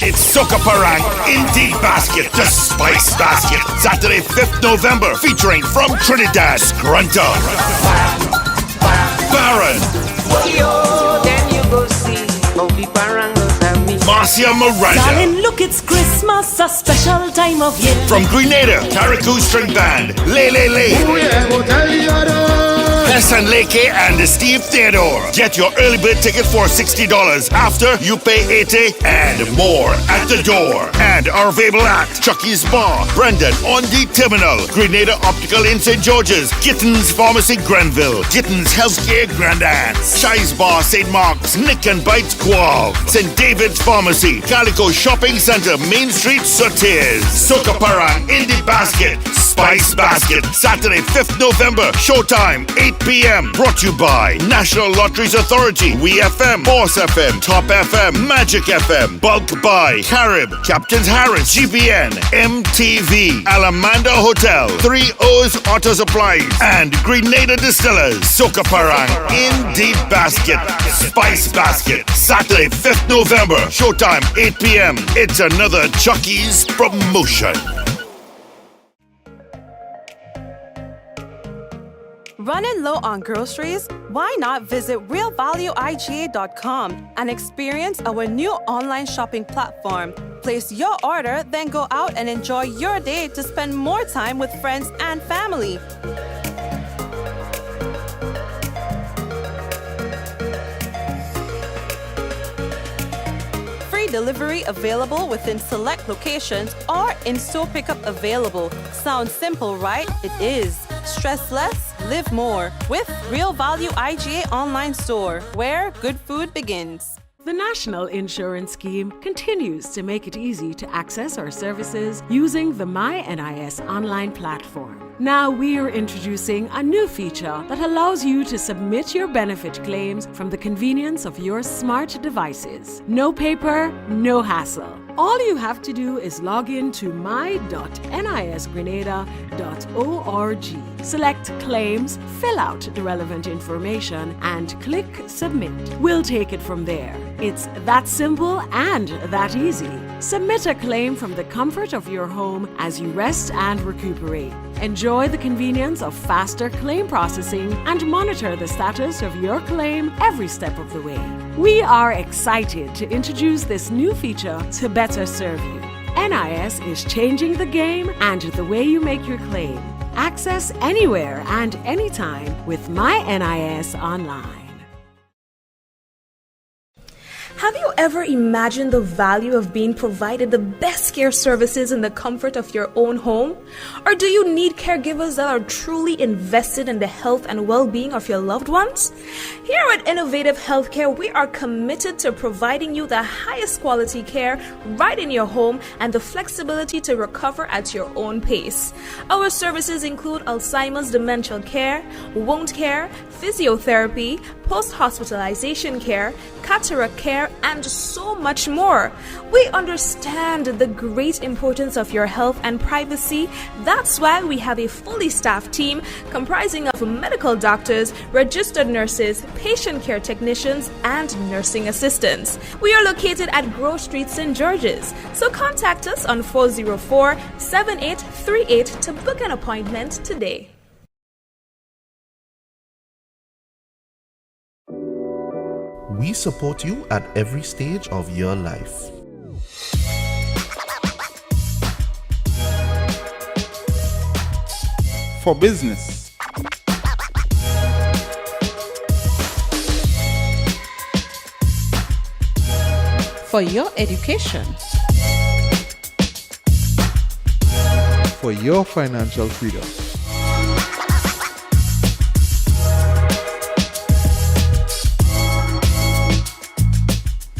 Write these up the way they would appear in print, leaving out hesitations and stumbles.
It's Soca Parang Indie Basket, the Spice Basket. Saturday, 5th November, featuring from Trinidad, Grunta, Baron, Then you go see Bobby Parangos and me. Marcia Miranda. Darling, look, it's Christmas, a special time of year. From Grenada, Carriacou String Band, Lele. Hassan Leke and Steve Theodore. Get your early bird ticket for $60 after you pay 80 and more at the door. And are available at Chucky's Bar, Brendan on the Terminal, Grenada Optical in St. George's, Gittins Pharmacy Grenville, Gittins Healthcare Grandance, Shi's Bar St. Mark's, Nick and Bites Guav, St. David's Pharmacy, Calico Shopping Centre, Main Street, Sotiers, Soca Parang Indie Basket, Spice Basket, Saturday, 5th November, showtime, 8 p.m. Brought to you by National Lotteries Authority, WeFM, Boss FM, Top FM, Magic FM, Bulk by Carib, Captain's Harris, GBN, MTV, Alamanda Hotel, 3 O's Auto Supplies, and Grenada Distillers. Soca Parang Indie Basket, Spice Basket, Saturday, 5th November, showtime, 8 p.m. It's another Chucky's promotion. Running low on groceries? Why not visit realvalueiga.com and experience our new online shopping platform? Place your order, then go out and enjoy your day to spend more time with friends and family. Free delivery available within select locations or in-store pickup available. Sounds simple, right? It is. Stress less, live more with Real Value IGA online store, where good food begins. The National Insurance Scheme continues to make it easy to access our services using the MyNIS online platform. Now we're introducing a new feature that allows you to submit your benefit claims from the convenience of your smart devices. No paper, no hassle. All you have to do is log in to my.nisgrenada.org. Select claims, fill out the relevant information, and click submit. We'll take it from there. It's that simple and that easy. Submit a claim from the comfort of your home as you rest and recuperate. Enjoy the convenience of faster claim processing and monitor the status of your claim every step of the way. We are excited to introduce this new feature to better serve you. NIS is changing the game and the way you make your claim. Access anywhere and anytime with MyNIS Online. Have you ever imagined the value of being provided the best care services in the comfort of your own home? Or do you need caregivers that are truly invested in the health and well-being of your loved ones? Here at Innovative Healthcare, we are committed to providing you the highest quality care right in your home and the flexibility to recover at your own pace. Our services include Alzheimer's dementia care, wound care, physiotherapy, post-hospitalization care, cataract care, and so much more. We understand the great importance of your health and privacy. That's why we have a fully staffed team comprising of medical doctors, registered nurses, patient care technicians, and nursing assistants. We are located at Grove Street, St. George's. So contact us on 404-7838 to book an appointment today. We support you at every stage of your life. For business, for your education, for your financial freedom,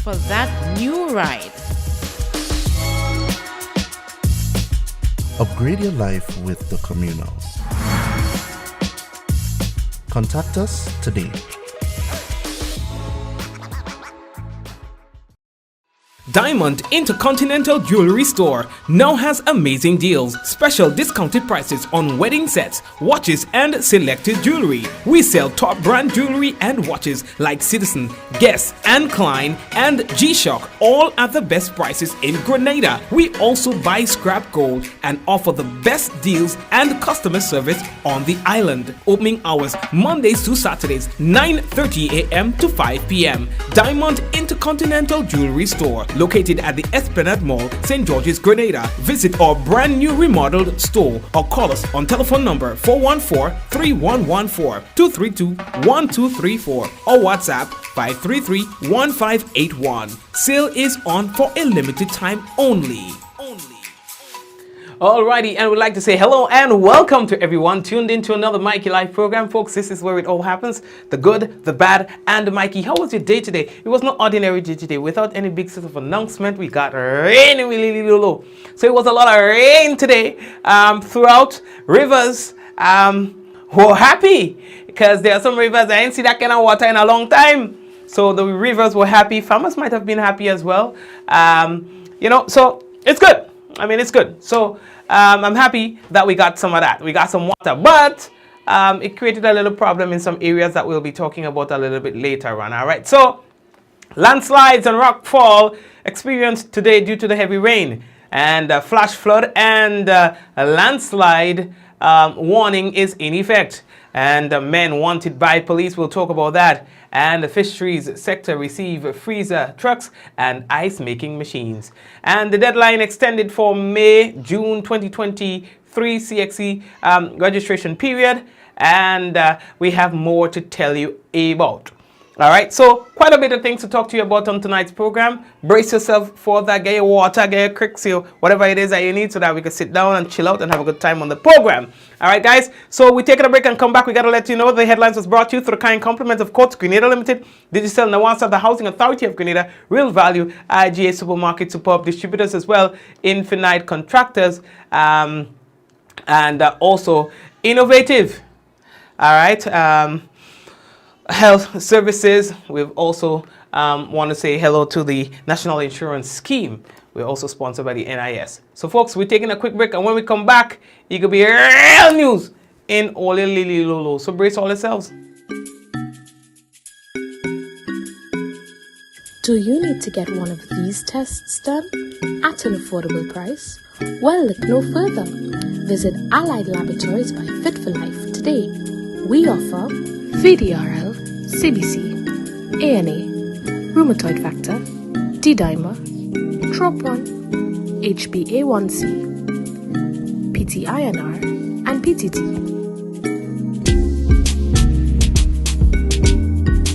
for that new ride. Upgrade your life with the Communal. Contact us today. Diamond Intercontinental Jewelry Store now has amazing deals, special discounted prices on wedding sets, watches and selected jewelry. We sell top brand jewelry and watches like Citizen, Guess and Klein and G-Shock, all at the best prices in Grenada. We also buy scrap gold and offer the best deals and customer service on the island. Opening hours Mondays to Saturdays 9:30 a.m. to 5 p.m. Diamond Intercontinental Jewelry Store, located at the Esplanade Mall, St. George's, Grenada. Visit our brand new remodeled store or call us on telephone number 414-3114, 232-1234 or WhatsApp 533-1581. Sale is on for a limited time only. Alrighty, and we'd like to say hello and welcome to everyone tuned into another Mikey Live program. Folks, this is where it all happens. The good, the bad, and the Mikey. How was your day today? It was not ordinary day today. Without any big sort of announcement, we got rain really low. So it was a lot of rain today throughout. Rivers were happy because there are some rivers I ain't see that kind of water in a long time. So the rivers were happy. Farmers might have been happy as well. So it's good. I mean, it's good. So I'm happy that we got some of that. We got some water, but it created a little problem in some areas that we'll be talking about a little bit later on. All right. So landslides and rockfall experienced today due to the heavy rain, and flash flood and a landslide warning is in effect. And men wanted by police. We'll talk about that. And the fisheries sector receive freezer trucks and ice making machines. And the deadline extended for May-June 2023 CXC registration period. And we have more to tell you about. All right, so quite a bit of things to talk to you about on tonight's program. Brace yourself for that, get your water, get your cricks, whatever it is that you need so that we can sit down and chill out and have a good time on the program. All right, guys, so we're taking a break and come back. We got to let you know the headlines was brought to you through the kind compliment of Courts Grenada Limited, Digital Nawasa, the Housing Authority of Grenada, Real Value, IGA Supermarket, Superb Distributors as well, Infinite Contractors, and also Innovative. All right, health services. We've also want to say hello to the National Insurance Scheme. We're also sponsored by the NIS. So folks, we're taking a quick break, and when we come back, it could be real news in Ole Lili Lolo. So brace all yourselves. Do you need to get one of these tests done at an affordable price? Well, look no further. Visit Allied Laboratories by Fit for Life today. We offer VDRL, CBC, ANA, rheumatoid factor, D-dimer, TROP1, HbA1c, PT-INR, and PTT.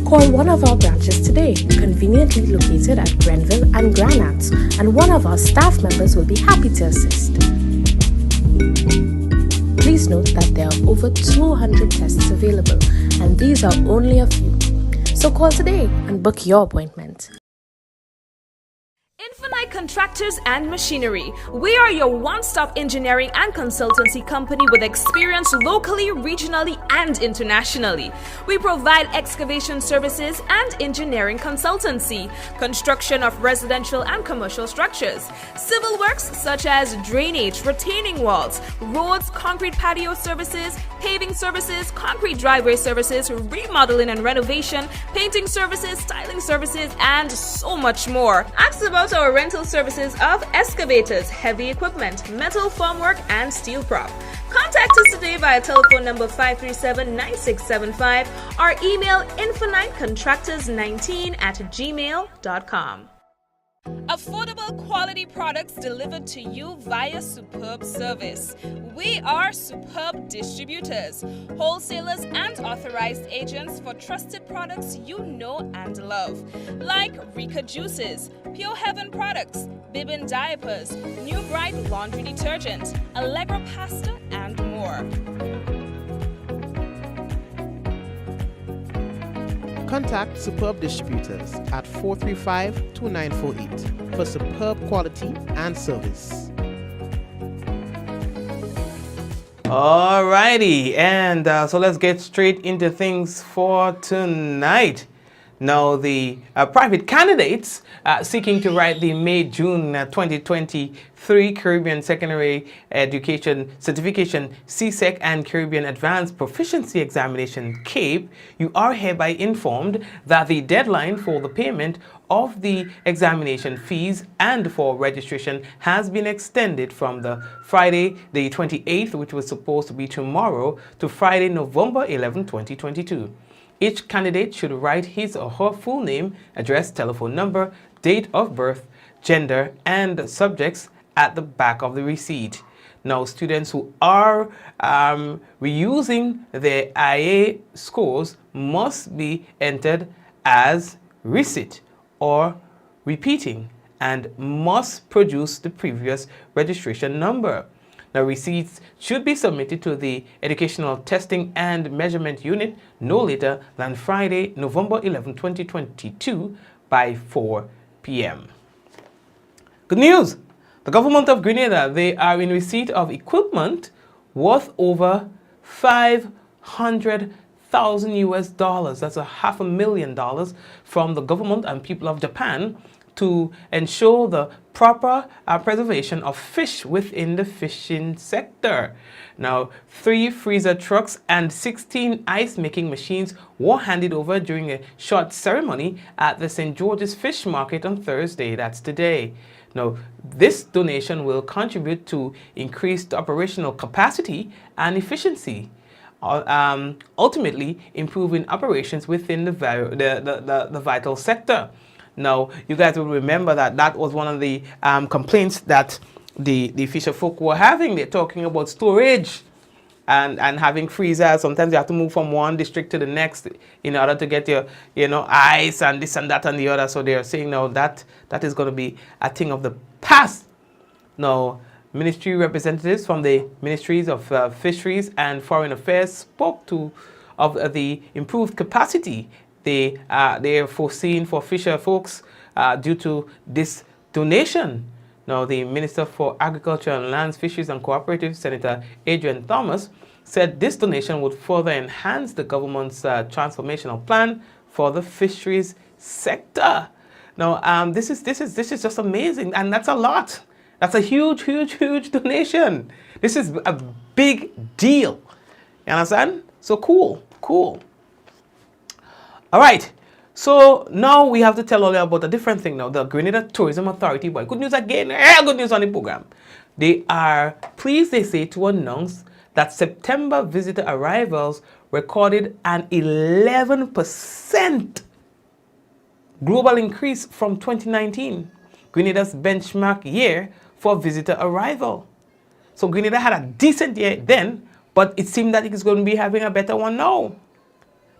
Call one of our branches today, conveniently located at Grenville and Granats, and one of our staff members will be happy to assist. Please note that there are over 200 tests available, and these are only a few. So call today and book your appointment. Infinite Contractors and Machinery. We are your one-stop engineering and consultancy company with experience locally, regionally, and internationally. We provide excavation services and engineering consultancy, construction of residential and commercial structures, civil works such as drainage, retaining walls, roads, concrete patio services, paving services, concrete driveway services, remodeling and renovation, painting services, styling services, and so much more. Ask about our rental services of excavators, heavy equipment, metal formwork, and steel prop. Contact us today via telephone number 537-9675 or email infinitecontractors19@gmail.com. Affordable quality products delivered to you via Superb Service. We are Superb Distributors, wholesalers and authorized agents for trusted products you know and love, like Rika Juices, Pure Heaven products, Bibbin diapers, New Bright laundry detergent, Allegra pasta, and more. Contact Superb Distributors at 435-2948 for superb quality and service. Alrighty, and so let's get straight into things for tonight. Now, the private candidates seeking to write the May-June 2023 Caribbean Secondary Education Certification CSEC and Caribbean Advanced Proficiency Examination CAPE, you are hereby informed that the deadline for the payment of the examination fees and for registration has been extended from the Friday the 28th, which was supposed to be tomorrow, to Friday, November 11, 2022. Each candidate should write his or her full name, address, telephone number, date of birth, gender, and subjects at the back of the receipt. Now, students who are reusing their IA scores must be entered as receipt or repeating and must produce the previous registration number. Now, receipts should be submitted to the Educational Testing and Measurement Unit no later than Friday, November 11, 2022 by 4 p.m. Good news! The government of Grenada, they are in receipt of equipment worth over $500,000 US. That's $500,000 from the government and people of Japan to ensure the proper preservation of fish within the fishing sector. Now, 3 freezer trucks and 16 ice-making machines were handed over during a short ceremony at the St. George's Fish Market on Thursday. That's today. Now, this donation will contribute to increased operational capacity and efficiency, ultimately improving operations within the vital sector. Now, you guys will remember that that was one of the complaints that the fisher folk were having. They're talking about storage and having freezers. Sometimes you have to move from one district to the next in order to get your, ice and this and that and the other. So they're saying now that is going to be a thing of the past. Now, ministry representatives from the Ministries of Fisheries and Foreign Affairs spoke of the improved capacity they are foreseen for fisher folks due to this donation. Now, the Minister for Agriculture and Lands, Fisheries and Cooperatives, Senator Adrian Thomas, said this donation would further enhance the government's transformational plan for the fisheries sector. Now, this is just amazing, and that's a lot. That's a huge donation. This is a big deal. You understand? So cool. All right, so now we have to tell all you about a different thing now. The Grenada Tourism Authority, boy, good news again, good news on the program. They are pleased, they say, to announce that September visitor arrivals recorded an 11% global increase from 2019, Grenada's benchmark year for visitor arrival. So Grenada had a decent year then, but it seemed that it is going to be having a better one now.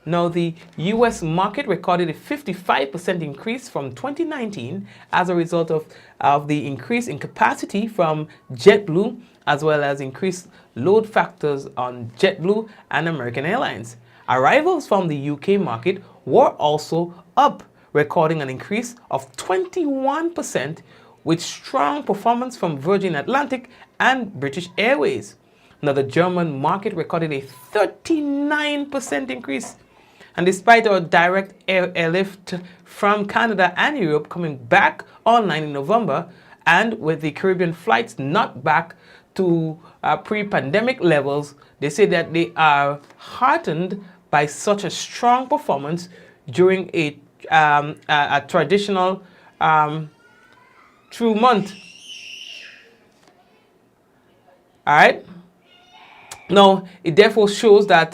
Now, the U.S. market recorded a 55% increase from 2019 as a result of the increase in capacity from JetBlue, as well as increased load factors on JetBlue and American Airlines. Arrivals from the UK market were also up, recording an increase of 21%, with strong performance from Virgin Atlantic and British Airways. Now, the German market recorded a 39% increase. And despite our direct airlift from Canada and Europe coming back online in November, and with the Caribbean flights not back to pre-pandemic levels, they say that they are heartened by such a strong performance during a traditional true month. All right. Now, it therefore shows that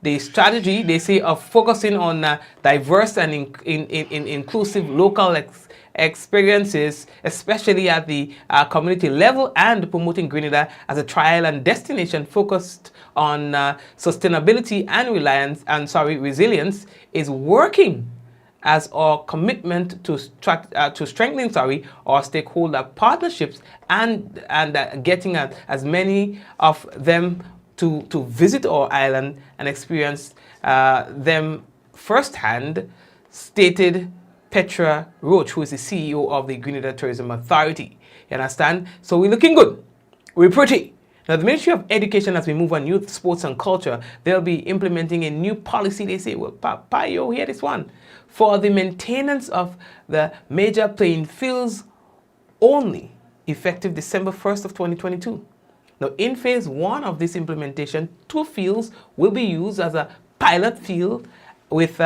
the strategy, they say, of focusing on diverse and inclusive local experiences, especially at the community level, and promoting Grenada as a trial and destination focused on sustainability and resilience, is working as our commitment to strengthening our stakeholder partnerships and getting as many of them to visit our island and experience them firsthand, stated Petra Roach, who is the CEO of the Grenada Tourism Authority. You understand? So we're looking good. We're pretty. Now, the Ministry of Education, as we move on youth, sports and culture, they'll be implementing a new policy. They say, well, you hear this one. For the maintenance of the major playing fields only, effective December 1st of 2022. Now, in phase 1 of this implementation, 2 fields will be used as a pilot field with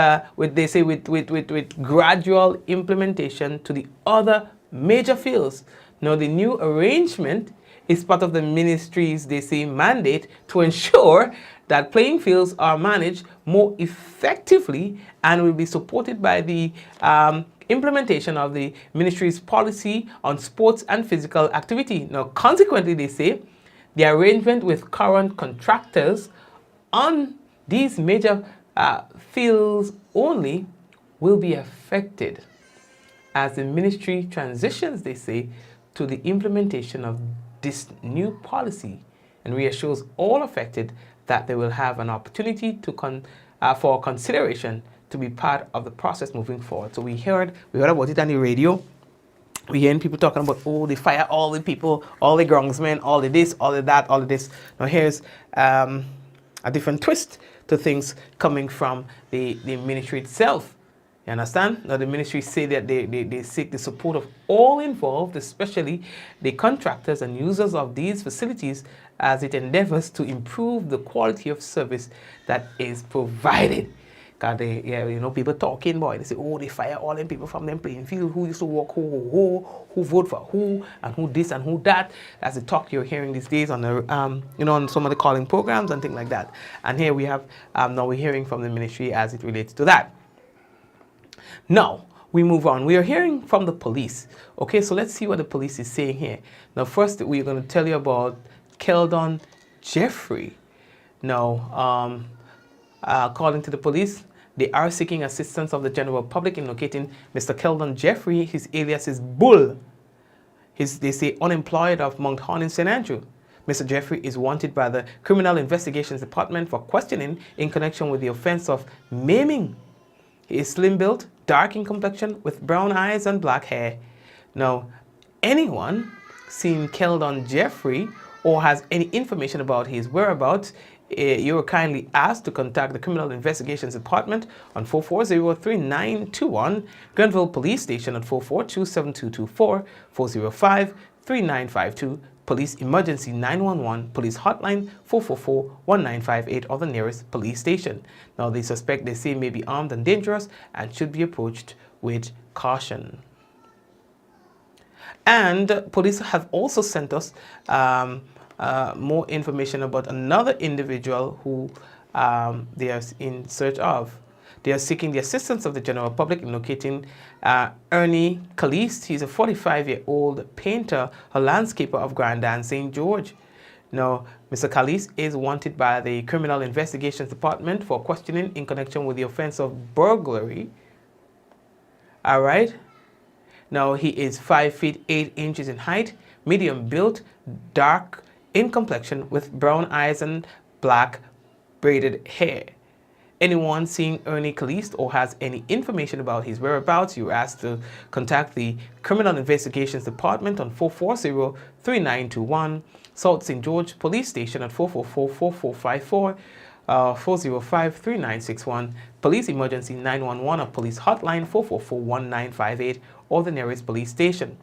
gradual implementation to the other major fields. Now, the new arrangement is part of the ministry's, they say, mandate to ensure that playing fields are managed more effectively and will be supported by the implementation of the ministry's policy on sports and physical activity. Now, consequently, they say, the arrangement with current contractors on these major fields only will be affected as the ministry transitions, they say, to the implementation of this new policy, and reassures all affected that they will have an opportunity to for consideration to be part of the process moving forward. So we heard about it on the radio. We're hearing people talking about, oh, they fire all the people, all the groundsmen, all the this, all the that, all of this. Now here's a different twist to things coming from the ministry itself. You understand? Now the ministry say that they seek the support of all involved, especially the contractors and users of these facilities, as it endeavors to improve the quality of service that is provided. Because people talking, boy, they say, oh, they fire all them people from them playing field, who used to work, who vote for who, and who this and who that. That's the talk you're hearing these days on the, on some of the calling programs and things like that. And here we have, now we're hearing from the ministry as it relates to that. Now, we move on. We are hearing from the police. Okay, so let's see what the police is saying here. Now, first, we're going to tell you about Keldon Jeffrey. Now, according to the police, they are seeking assistance of the general public in locating Mr. Keldon Jeffrey. His alias is Bull. They say unemployed of Mount Horn in St. Andrew. Mr. Jeffrey is wanted by the Criminal Investigations Department for questioning in connection with the offense of maiming. He is slim-built, dark in complexion, with brown eyes and black hair. Now, anyone seen Keldon Jeffrey or has any information about his whereabouts, you are kindly asked to contact the Criminal Investigations Department on 440-3921, Grenville Police Station at 442-7224, 405-3952, Police Emergency 911, Police Hotline 444-1958, or the nearest police station. Now, the suspect, they say, may be armed and dangerous and should be approached with caution. And police have also sent us more information about another individual who they are in search of. They are seeking the assistance of the general public in locating Ernie Caliste. He's a 45-year-old painter, a landscaper of Grandin, St. George. Now, Mr. Caliste is wanted by the Criminal Investigations Department for questioning in connection with the offense of burglary. All right. Now, he is 5 feet 8 inches in height, medium built, dark in complexion, with brown eyes and black braided hair. Anyone seeing Ernie Caliste or has any information about his whereabouts, you're asked to contact the Criminal Investigations Department on 440-3921, South St. George Police Station at 444-4454, 405-3961, Police Emergency 911 or Police Hotline 444-1958, or the nearest police station.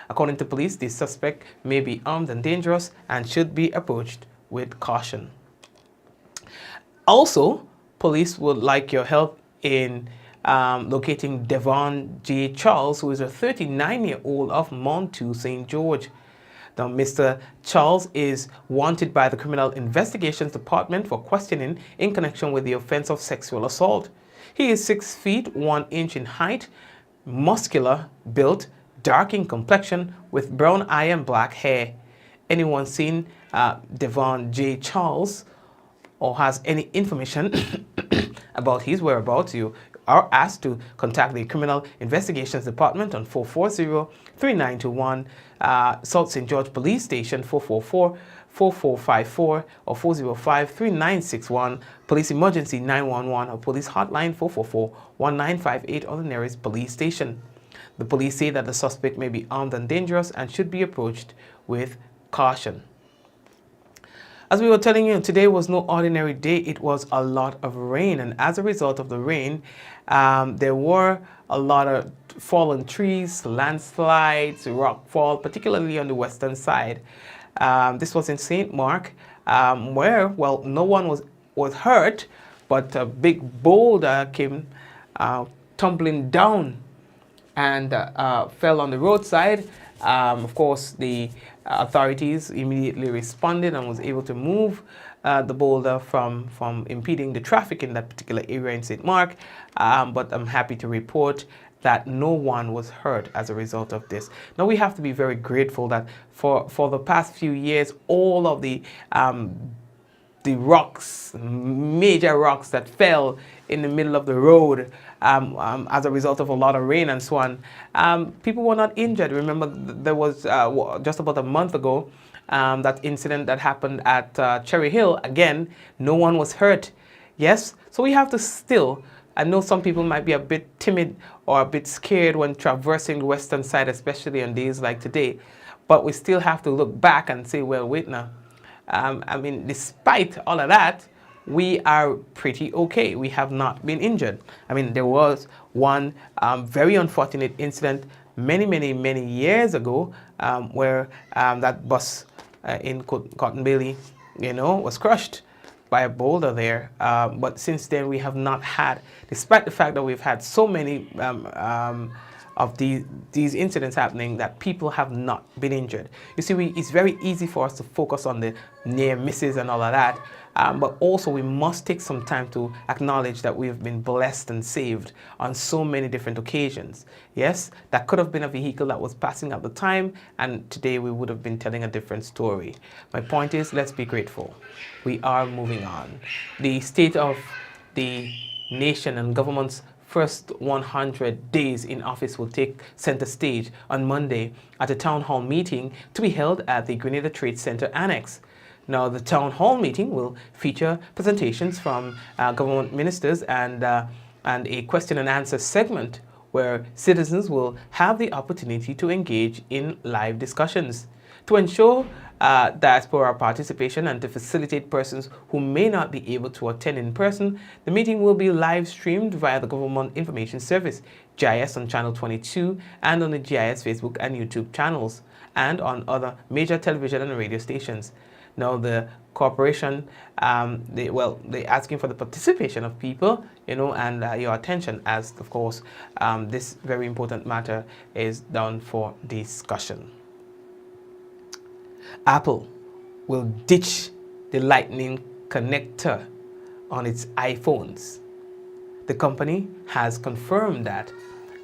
According to police, the suspect may be armed and dangerous and should be approached with caution. Also, police would like your help in locating Devon J. Charles, who is a 39-year-old of Montu, St. George. Now, Mr. Charles is wanted by the Criminal Investigations Department for questioning in connection with the offense of sexual assault. He is 6 feet 1 inch in height, muscular built, dark in complexion, with brown eye and black hair. Anyone seen Devon J. Charles or has any information about his whereabouts, you are asked to contact the Criminal Investigations Department on 440-3921, South St. George Police Station 444-4454 or 405-3961, Police Emergency 911 or Police Hotline 444-1958, or the nearest police station. The police say that the suspect may be armed and dangerous and should be approached with caution. As we were telling you, today was no ordinary day. It was a lot of rain, and as a result of the rain, there were a lot of fallen trees, landslides, rockfall, particularly on the western side. This was in St. Mark, where, well, no one was hurt, but a big boulder came tumbling down and fell on the roadside. Of course, the authorities immediately responded and was able to move the boulder from impeding the traffic in that particular area in St. Mark. But I'm happy to report that no one was hurt as a result of this. Now, we have to be very grateful that for the past few years, all of the rocks, major rocks that fell in the middle of the road as a result of a lot of rain and so on, people were not injured. Remember, there was just about a month ago, that incident that happened at Cherry Hill. Again, no one was hurt. Yes, so we have to still, I know some people might be a bit timid or a bit scared when traversing the western side, especially on days like today, but we still have to look back and say, well, wait now. I mean, despite all of that, we are pretty okay. We have not been injured. I mean, there was one very unfortunate incident many years ago where that bus in Cotton Bailey, was crushed by a boulder there. But since then, we have not had, despite the fact that we've had so many of these incidents happening, that people have not been injured. You see, it's very easy for us to focus on the near misses and all of that, but also we must take some time to acknowledge that we have been blessed and saved on so many different occasions. Yes, that could have been a vehicle that was passing at the time, and today we would have been telling a different story. My point is, let's be grateful. We are moving on. The state of the nation and government's first 100 days in office will take center stage on Monday at a town hall meeting to be held at the Grenada Trade Center Annex. Now, the town hall meeting will feature presentations from government ministers and a question and answer segment where citizens will have the opportunity to engage in live discussions. To ensure diaspora participation and to facilitate persons who may not be able to attend in person, the meeting will be live streamed via the Government Information Service, GIS on Channel 22, and on the GIS Facebook and YouTube channels, and on other major television and radio stations. Now, the corporation, they're asking for the participation of people, and your attention as, of course, this very important matter is down for discussion. Apple will ditch the Lightning connector on its iPhones. The company has confirmed that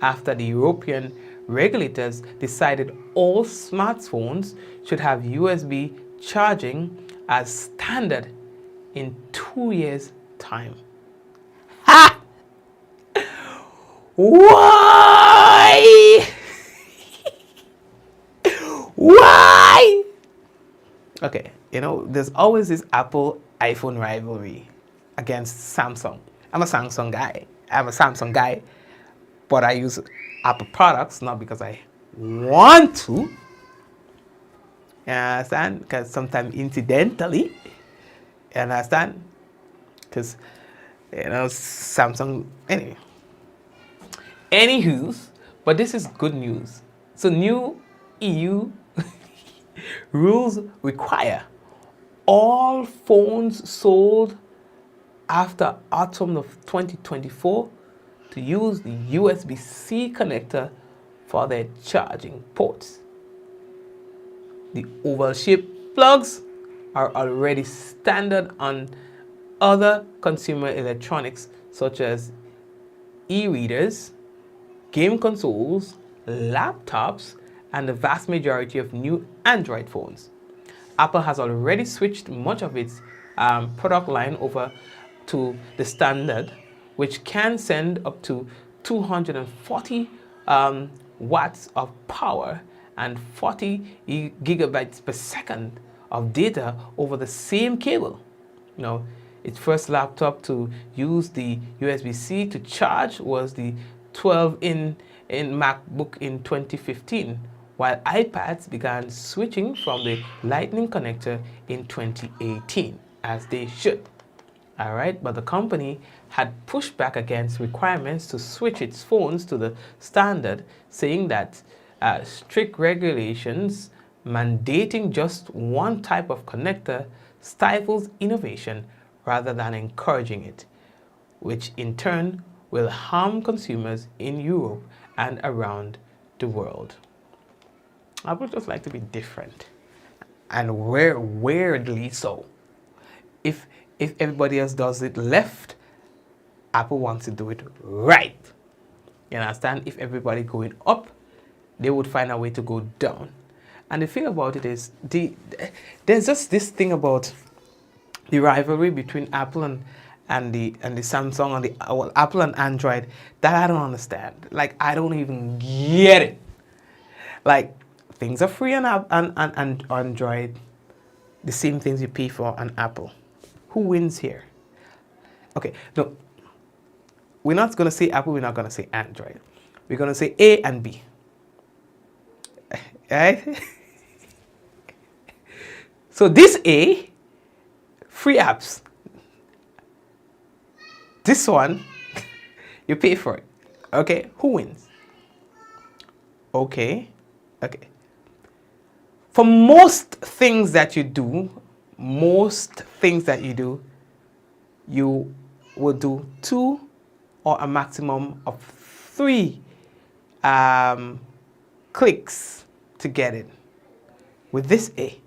after the European regulators decided all smartphones should have USB charging as standard in 2 years' time. Ha! Why? Why? Okay, there's always this Apple iPhone rivalry against Samsung. I'm a Samsung guy, but I use Apple products not because I want to. You understand? Because sometimes incidentally, you understand? Because, Samsung, anyway. Anywho's, but this is good news. So new EU rules require all phones sold after autumn of 2024 to use the USB-C connector for their charging ports. The oval-shaped plugs are already standard on other consumer electronics such as e-readers, game consoles, laptops, and the vast majority of new Android phones. Apple has already switched much of its product line over to the standard, which can send up to 240 watts of power and 40 gigabytes per second of data over the same cable. Its first laptop to use the USB-C to charge was the 12-in MacBook in 2015, while iPads began switching from the Lightning connector in 2018, as they should. All right, but the company had pushed back against requirements to switch its phones to the standard, saying that strict regulations mandating just one type of connector stifles innovation rather than encouraging it, which in turn will harm consumers in Europe and around the world. I would just like to be different, and weirdly so. If everybody else does it left, Apple wants to do it right. You understand? If everybody going up, they would find a way to go down. And the thing about it is, there's just this thing about the rivalry between Apple and the Samsung and Apple and Android that I don't understand. Like, I don't even get it. Like, things are free on Android, the same things you pay for on Apple. Who wins here? Okay, no, we're not going to say Apple, we're not going to say Android. We're going to say A and B. Right? So this A, free apps. This one, you pay for it. Okay, who wins? Okay. For most things that you do, you will do 2 or a maximum of 3 clicks to get it. With this A,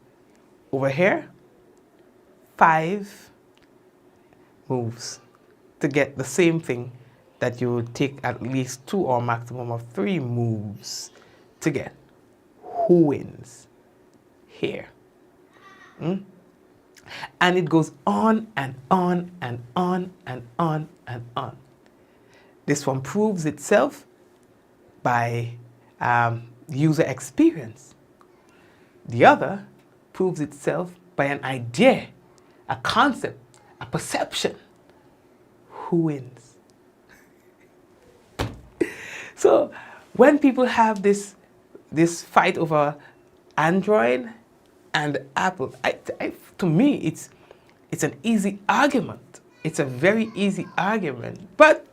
over here, 5 moves to get the same thing that you would take at least 2 or maximum of 3 moves to get. Who wins here? And it goes on and on and on and on and on. This one proves itself by user experience. The other proves itself by an idea, a concept, a perception. Who wins? So when people have this fight over Android and Apple, to me, it's an easy argument. It's a very easy argument. But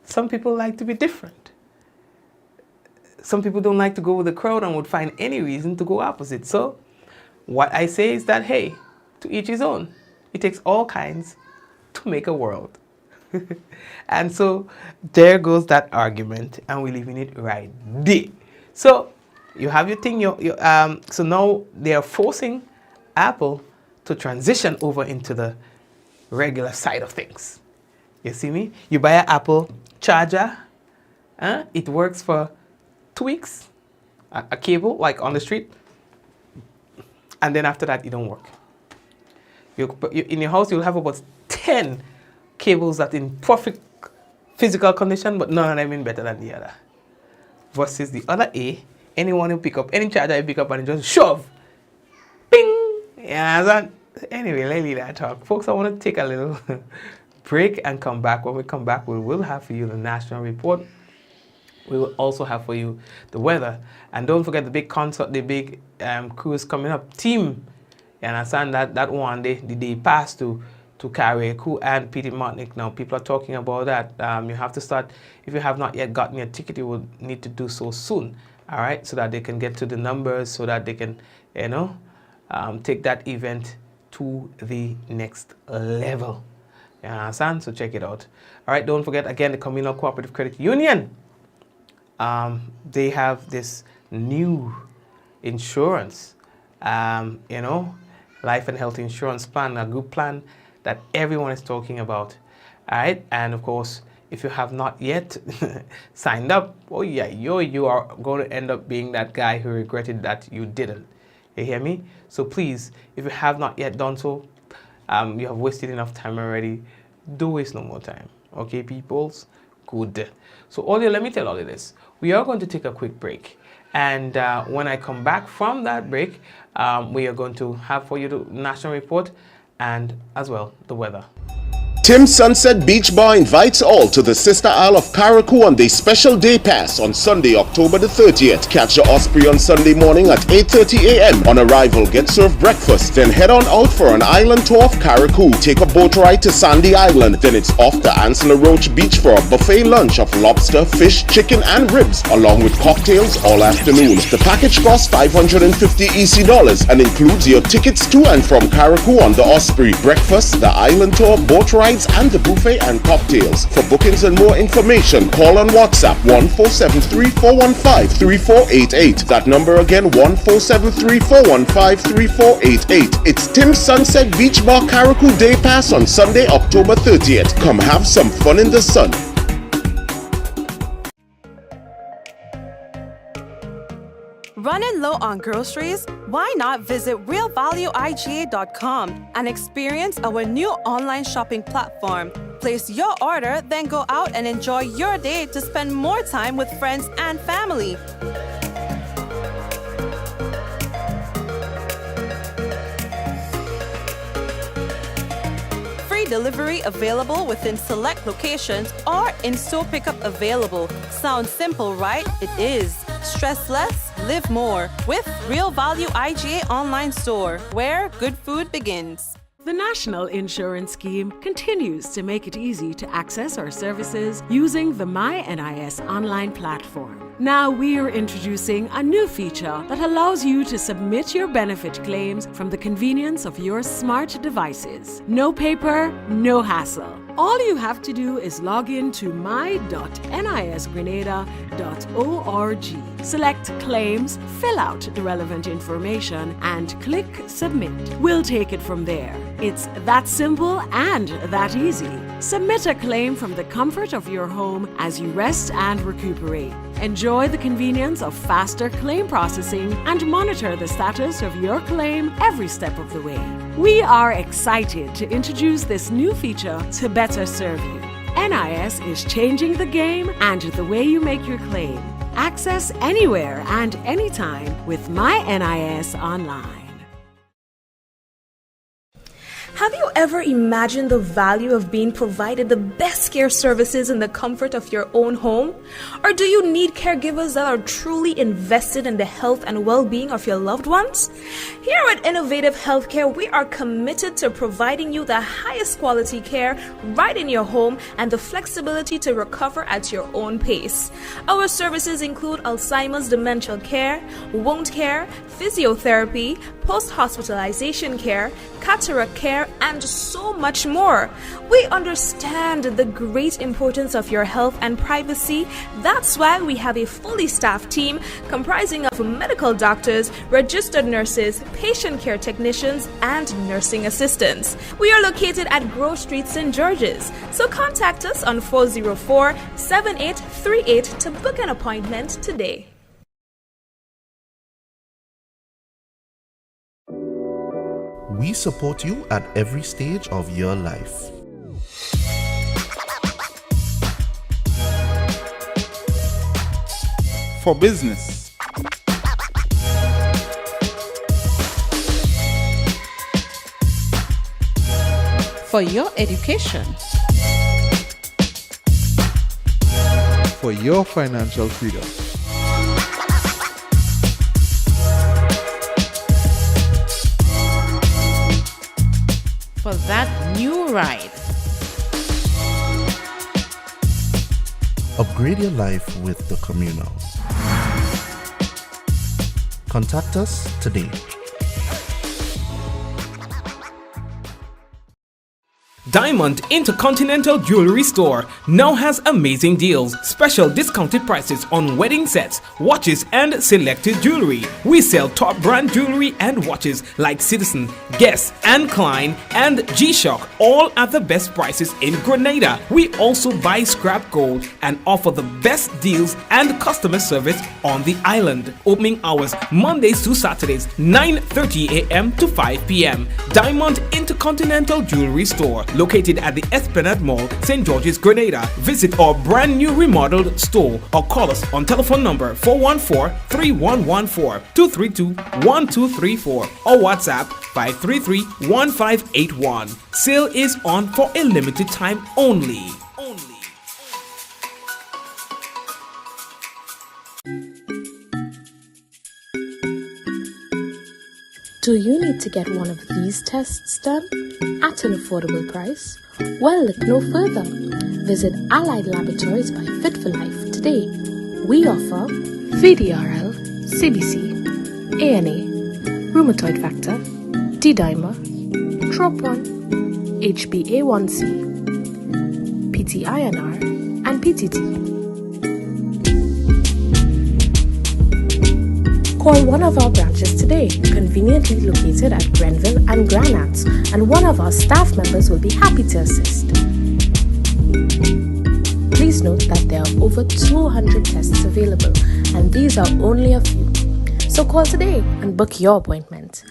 some people like to be different. Some people don't like to go with the crowd and would find any reason to go opposite. So what I say is that, hey, to each his own. It takes all kinds to make a world. And so there goes that argument, and we're leaving it right there. So you have your thing. So now they are forcing Apple to transition over into the regular side of things. You see me? You buy an Apple charger, it works for 2 weeks, a cable like on the street, and then after that it don't work. In your house you'll have about 10 cables that in perfect physical condition, but none of them in better than the other. Versus the other A, anyone who pick up, any charger you pick up and just shove, ping! Yeah, so anyway, let me that talk. Folks, I want to take a little break and come back. When we come back, we will have for you the national report. We will also have for you the weather. And don't forget the big concert, the big cruise coming up. Team, you understand that one, the day passed to carry a crew and Peter Martinic. Now people are talking about that. You have to start, if you have not yet gotten your ticket, you will need to do so soon. All right, so that they can get to the numbers, so that they can, take that event to the next level. You understand? So check it out. All right, don't forget again the Communal Cooperative Credit Union. They have this new insurance, life and health insurance plan, a group plan that everyone is talking about. All right, and of course, if you have not yet signed up, oh yeah, you are going to end up being that guy who regretted that you didn't. You hear me? So please, if you have not yet done so, you have wasted enough time already. Don't waste no more time. Okay, peoples? Good. So let me tell all of this. We are going to take a quick break. And when I come back from that break, we are going to have for you the national report and as well the weather. Tim Sunset Beach Bar invites all to the Sister Isle of Carriacou on the special day pass on Sunday, October the 30th. Catch the Osprey on Sunday morning at 8:30 a.m. On arrival, get served breakfast, then head on out for an island tour of Carriacou. Take a boat ride to Sandy Island, then it's off to Ansel Roach Beach for a buffet lunch of lobster, fish, chicken and ribs, along with cocktails all afternoon. The package costs $550 EC and includes your tickets to and from Carriacou on the Osprey, breakfast, the island tour, boat rides and the buffet and cocktails. For bookings and more information, call on WhatsApp 14734153488. That number again, 14734153488. It's Tim Sunset Beach Bar Carriacou Day Pass on Sunday, October 30th. Come have some fun in the sun. Running low on groceries? Why not visit realvalueiga.com and experience our new online shopping platform? Place your order, then go out and enjoy your day to spend more time with friends and family. Free delivery available within select locations or in-store pickup available. Sounds simple, right? It is. Stress less, live more with Real Value IGA online store, where good food begins. The National Insurance Scheme continues to make it easy to access our services using the MyNIS online platform. Now we're introducing a new feature that allows you to submit your benefit claims from the convenience of your smart devices. No paper, no hassle. All you have to do is log in to my.nisgrenada.org. Select claims, fill out the relevant information, and click submit. We'll take it from there. It's that simple and that easy. Submit a claim from the comfort of your home as you rest and recuperate. Enjoy the convenience of faster claim processing and monitor the status of your claim every step of the way. We are excited to introduce this new feature to better serve you. NIS is changing the game and the way you make your claim. Access anywhere and anytime with MyNIS Online. Have you ever imagined the value of being provided the best care services in the comfort of your own home? Or do you need caregivers that are truly invested in the health and well-being of your loved ones? Here at Innovative Healthcare, we are committed to providing you the highest quality care right in your home and the flexibility to recover at your own pace. Our services include Alzheimer's dementia care, wound care, physiotherapy, post-hospitalization care, cataract care, and so much more. We understand the great importance of your health and privacy. That's why we have a fully staffed team comprising of medical doctors, registered nurses, patient care technicians, and nursing assistants. We are located at Grove Street, St. George's. So contact us on 404-7838 to book an appointment today. We support you at every stage of your life. For business, for your education, for your financial freedom. for that new ride. Upgrade your life with the Communal. Contact us today. Diamond Intercontinental Jewelry Store now has amazing deals, special discounted prices on wedding sets, watches and selected jewelry. We sell top brand jewelry and watches like Citizen, Guess and Klein and G-Shock, all at the best prices in Grenada. We also buy scrap gold and offer the best deals and customer service on the island. Opening hours Mondays to Saturdays, 9:30 a.m. to 5 p.m. Diamond Intercontinental Jewelry Store, located at the Esplanade Mall, St. George's, Grenada. Visit our brand new remodeled store or call us on telephone number 414-3114-232-1234 or WhatsApp 533-1581. Sale is on for a limited time only. Do you need to get one of these tests done at an affordable price? Well, look no further. Visit Allied Laboratories by Fit for Life today. We offer VDRL, CBC, ANA, rheumatoid factor, D-dimer, TROP1, HbA1c, PT-INR, and PTT. Call one of our branches today, conveniently located at Grenville and Granats, and one of our staff members will be happy to assist. Please note that there are over 200 tests available, and these are only a few. So call today and book your appointment.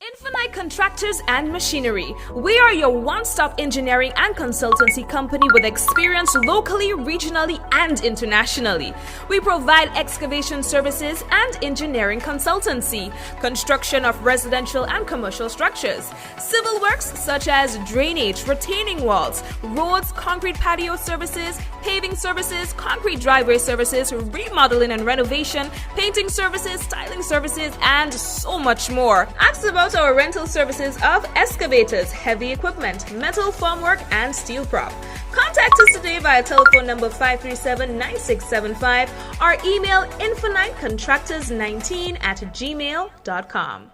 Infinite Contractors and Machinery. We are your one-stop engineering and consultancy company with experience locally, regionally, and internationally. We provide excavation services and engineering consultancy, construction of residential and commercial structures, civil works such as drainage, retaining walls, roads, concrete patio services, paving services, concrete driveway services, remodeling and renovation, painting services, styling services, and so much more. Ask about our rental services of excavators, heavy equipment, metal formwork, and steel prop. Contact us today via telephone number 537-9675 or email infinitecontractors19@gmail.com.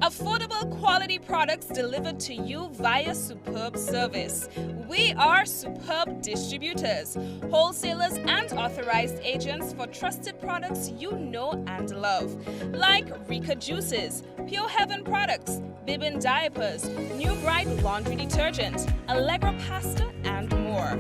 Affordable quality products delivered to you via Superb Service. We are Superb Distributors, wholesalers and authorized agents for trusted products you know and love, like Rika Juices, Pure Heaven products, Bibbin diapers, New Bright laundry detergent, Allegra pasta, and more.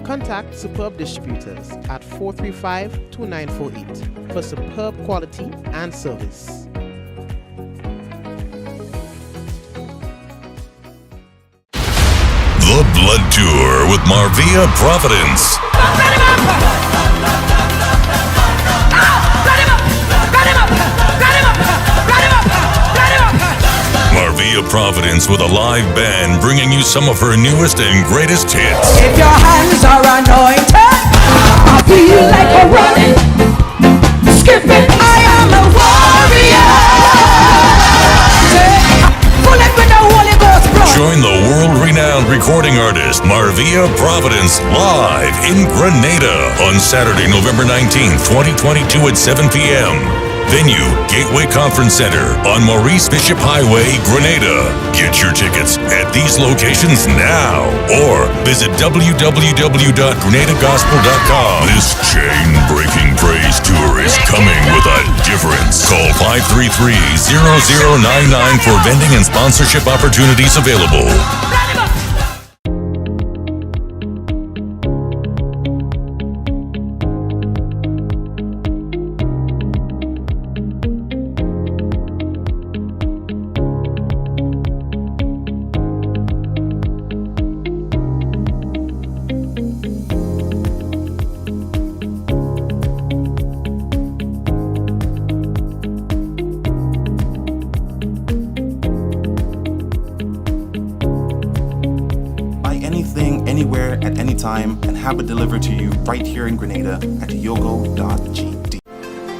Contact Superb Distributors at 435-2948 for superb quality and service. The Blood Tour with Marvia Providence. Marvia Providence with a live band bringing you some of her newest and greatest hits. If your hands are anointed, I feel like a running, skipping. I am a warrior. Full it with the Holy Ghost, bro. Join the world-renowned recording artist Marvia Providence live in Grenada on Saturday, November 19th, 2022 at 7 p.m. Venue, Gateway Conference Center on Maurice Bishop Highway, Grenada. Get your tickets at these locations now or visit www.grenadagospel.com. This chain-breaking praise tour is coming with a difference. Call 533-0099 for vending and sponsorship opportunities available. Anywhere, at any time, and have it delivered to you right here in Grenada at yogo.gd.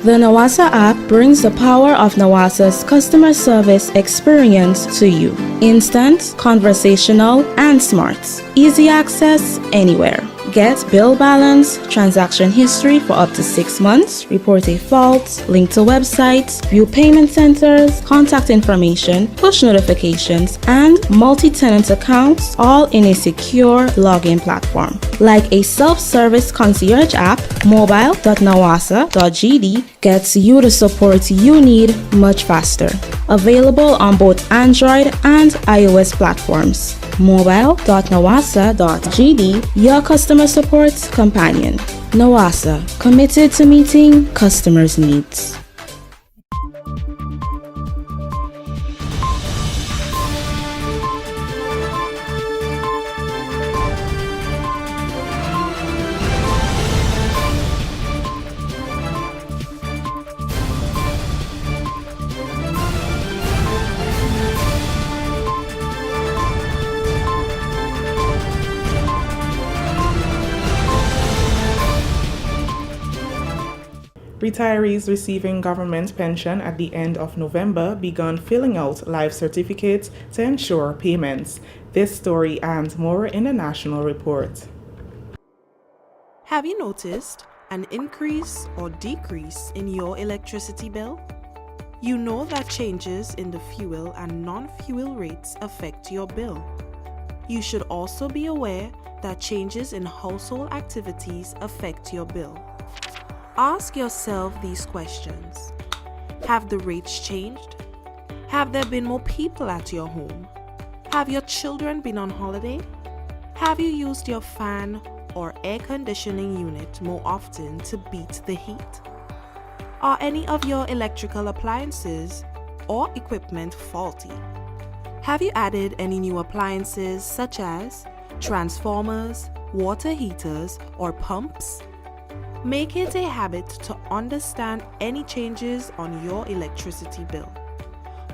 The Nawasa app brings the power of Nawasa's customer service experience to you. Instant, conversational, and smart. Easy access anywhere. Get bill balance, transaction history for up to 6 months, report a fault, link to websites, view payment centers, contact information, push notifications, and multi-tenant accounts, all in a secure login platform. Like a self-service concierge app, mobile.nawasa.gd gets you the support you need much faster. Available on both Android and iOS platforms. mobile.nawasa.gd, your customer support companion. Nawasa, committed to meeting customers' needs. Retirees receiving government pension at the end of November began filling out life certificates to ensure payments. This story and more in the national report. Have you noticed an increase or decrease in your electricity bill? You know that changes in the fuel and non-fuel rates affect your bill. You should also be aware that changes in household activities affect your bill. Ask yourself these questions. Have the rates changed? Have there been more people at your home? Have your children been on holiday? Have you used your fan or air conditioning unit more often to beat the heat? Are any of your electrical appliances or equipment faulty? Have you added any new appliances such as transformers, water heaters, or pumps? Make it a habit to understand any changes on your electricity bill.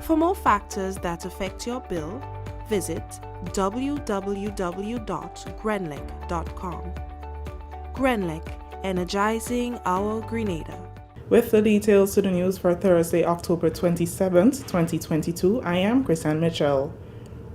For more factors that affect your bill, visit www.grenlec.com. Grenlec, energizing our Grenada. With the details to the news for Thursday, October 27th, 2022, I am Chrisanne Mitchell.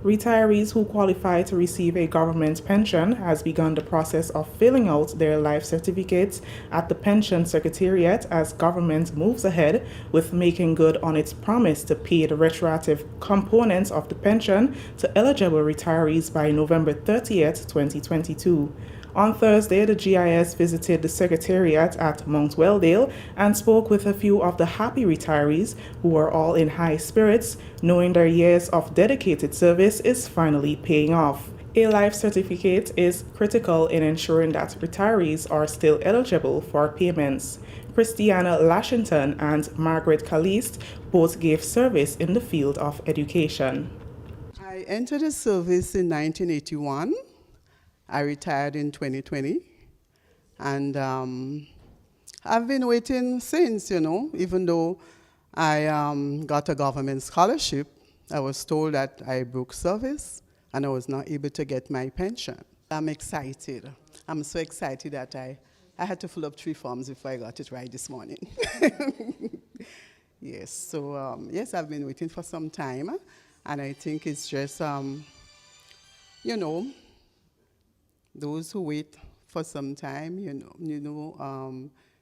Retirees who qualify to receive a government pension has begun the process of filling out their life certificates at the Pension Secretariat as government moves ahead with making good on its promise to pay the retroactive components of the pension to eligible retirees by November 30th, 2022. On Thursday, the GIS visited the Secretariat at Mount Welldale and spoke with a few of the happy retirees who were all in high spirits, knowing their years of dedicated service is finally paying off. A life certificate is critical in ensuring that retirees are still eligible for payments. Christiana Lashington and Margaret Caliste both gave service in the field of education. I entered the service in 1981. I retired in 2020, and I've been waiting since, even though I got a government scholarship. I was told that I broke service and I was not able to get my pension. I'm excited. I'm so excited that I had to fill up 3 forms before I got it right this morning. Yes, so yes, I've been waiting for some time, and I think it's just, those who wait for some time,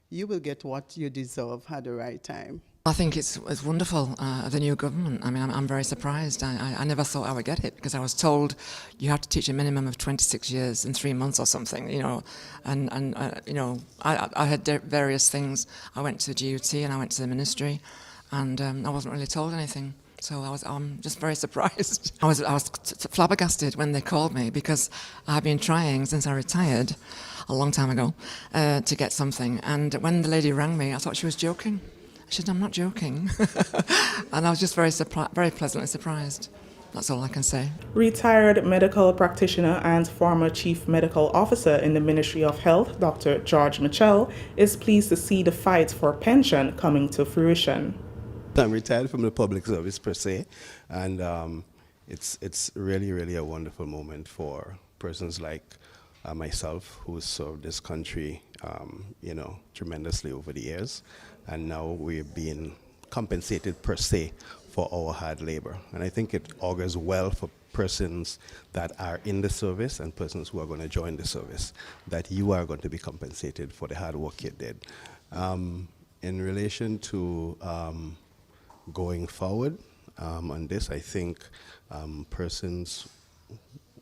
you will get what you deserve at the right time. I think it's wonderful, the new government. I mean, I'm very surprised. I never thought I would get it because I was told you have to teach a minimum of 26 years in 3 months or something, and I had various things. I went to the GUT and I went to the ministry, and I wasn't really told anything. So I'm just very surprised. I was flabbergasted when they called me because I've been trying since I retired a long time ago to get something. And when the lady rang me, I thought she was joking. She said, "I'm not joking." And I was just very pleasantly surprised. That's all I can say. Retired medical practitioner and former chief medical officer in the Ministry of Health, Dr. George Mitchell, is pleased to see the fight for pension coming to fruition. I'm retired from the public service per se, and it's really, really a wonderful moment for persons like myself who served this country, tremendously over the years, and now we're being compensated per se for our hard labor. And I think it augurs well for persons that are in the service and persons who are going to join the service, that you are going to be compensated for the hard work you did. In relation to going forward on this, I think persons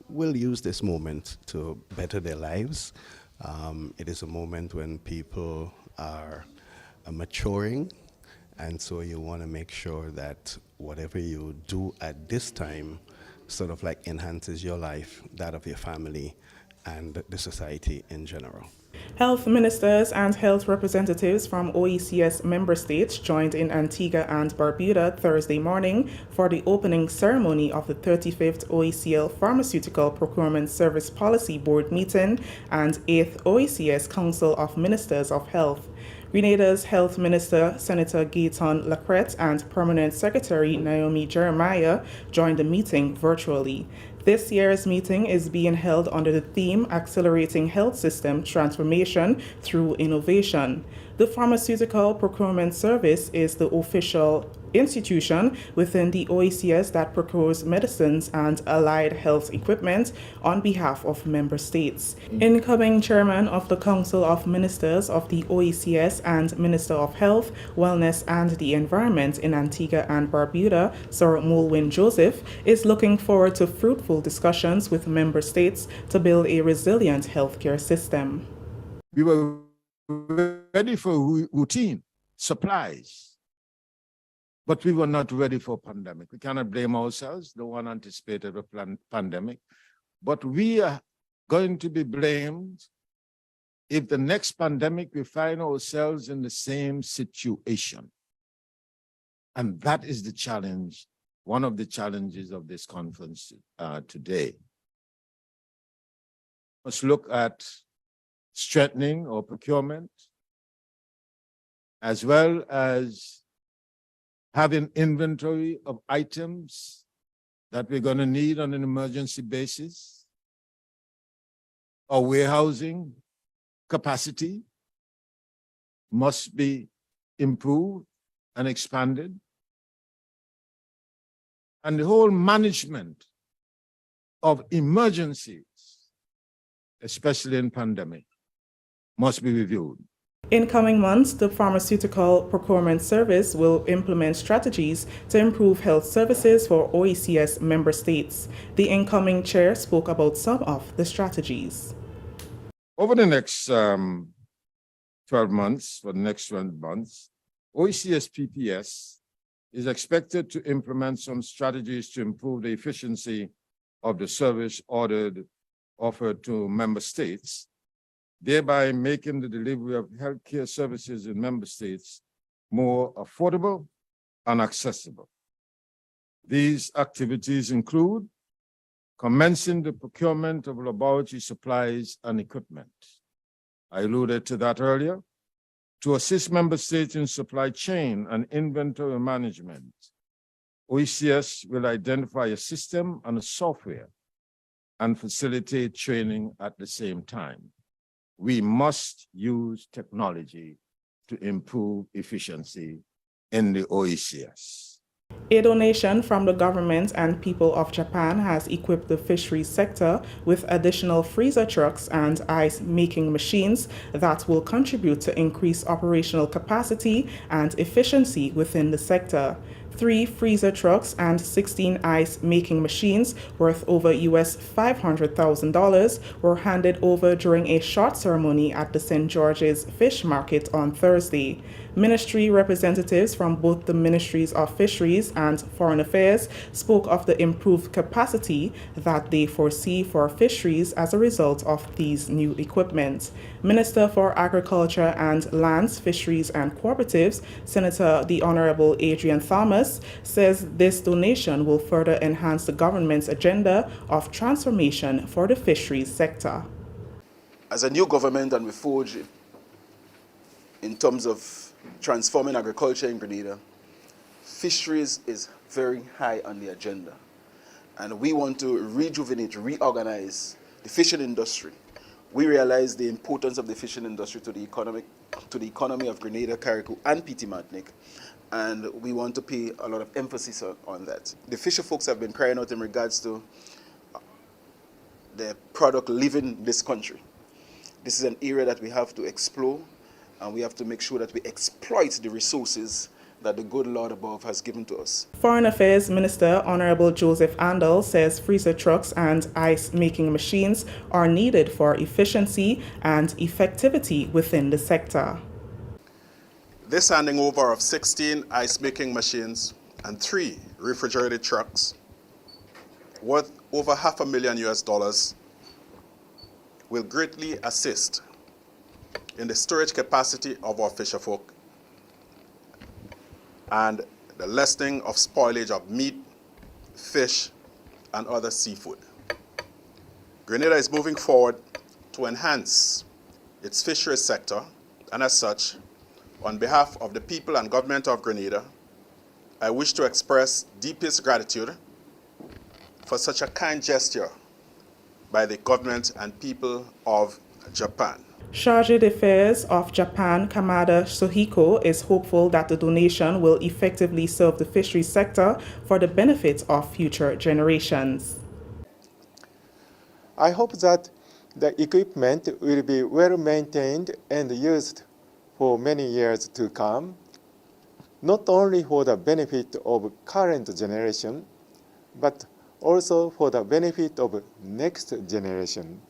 will use this moment to better their lives. It is a moment when people are maturing, and so you want to make sure that whatever you do at this time sort of like enhances your life, that of your family, and the society in general. Health ministers and health representatives from OECS member states joined in Antigua and Barbuda Thursday morning for the opening ceremony of the 35th OECL Pharmaceutical Procurement Service Policy Board meeting and 8th OECS Council of Ministers of Health. Grenada's Health Minister, Senator Gaetan Lacrette, and Permanent Secretary Naomi Jeremiah joined the meeting virtually. This year's meeting is being held under the theme Accelerating Health System Transformation Through Innovation. The Pharmaceutical Procurement Service is the official institution within the OECS that procures medicines and allied health equipment on behalf of member states. Incoming chairman of the Council of Ministers of the OECS and Minister of Health, Wellness and the Environment in Antigua and Barbuda, Sir Mulwin Joseph, is looking forward to fruitful discussions with member states to build a resilient healthcare system. We were ready for routine supplies, but we were not ready for pandemic. We cannot blame ourselves. No one anticipated a pandemic, but we are going to be blamed if the next pandemic we find ourselves in the same situation. And that is the challenge, one of the challenges of this conference today. Let's look at strengthening our procurement, as well as having inventory of items that we're going to need on an emergency basis. Our warehousing capacity must be improved and expanded. And the whole management of emergencies, especially in pandemic, must be reviewed. In coming months, the Pharmaceutical Procurement Service will implement strategies to improve health services for OECS member states. The incoming chair spoke about some of the strategies. Over the next 12 months, OECS PPS is expected to implement some strategies to improve the efficiency of the service offered to member states, thereby making the delivery of healthcare services in member states more affordable and accessible. These activities include commencing the procurement of laboratory supplies and equipment. I alluded to that earlier. To assist member states in supply chain and inventory management, OECS will identify a system and a software and facilitate training at the same time. We must use technology to improve efficiency in the OECS. A donation from the government and people of Japan has equipped the fisheries sector with additional freezer trucks and ice-making machines that will contribute to increased operational capacity and efficiency within the sector. 3 freezer trucks and 16 ice-making machines worth over US $500,000 were handed over during a short ceremony at the St. George's Fish Market on Thursday. Ministry representatives from both the Ministries of Fisheries and Foreign Affairs spoke of the improved capacity that they foresee for fisheries as a result of these new equipment. Minister for Agriculture and Lands, Fisheries and Cooperatives, Senator the Honorable Adrian Thomas, says this donation will further enhance the government's agenda of transformation for the fisheries sector. As a new government, and we forge in terms of transforming agriculture in Grenada, fisheries is very high on the agenda. And we want to rejuvenate, reorganize the fishing industry. We realize the importance of the fishing industry to the economy of Grenada, Carriacou, and Petit Martinique. And we want to pay a lot of emphasis on that. The fisher folks have been crying out in regards to their product leaving this country. This is an area that we have to explore, and we have to make sure that we exploit the resources that the good Lord above has given to us. Foreign Affairs Minister Honorable Joseph Andal says freezer trucks and ice-making machines are needed for efficiency and effectivity within the sector. This handing over of 16 ice-making machines and 3 refrigerated trucks worth over $500,000 US will greatly assist in the storage capacity of our fisherfolk and the lessening of spoilage of meat, fish, and other seafood. Grenada is moving forward to enhance its fisheries sector, and as such, on behalf of the people and government of Grenada, I wish to express deepest gratitude for such a kind gesture by the government and people of Japan. Chargé d'Affaires of Japan, Kamada Sohiko, is hopeful that the donation will effectively serve the fisheries sector for the benefit of future generations. I hope that the equipment will be well maintained and used for many years to come, not only for the benefit of current generation, but also for the benefit of next generation.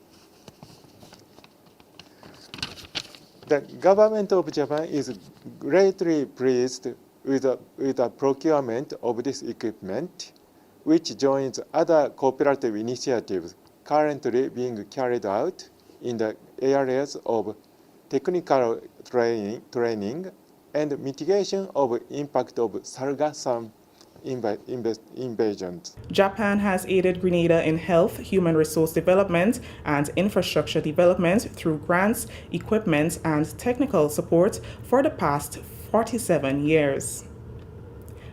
The government of Japan is greatly pleased with the procurement of this equipment, which joins other cooperative initiatives currently being carried out in the areas of technical training and mitigation of impact of sargassum invasions. Japan has aided Grenada in health, human resource development, and infrastructure development through grants, equipment, and technical support for the past 47 years.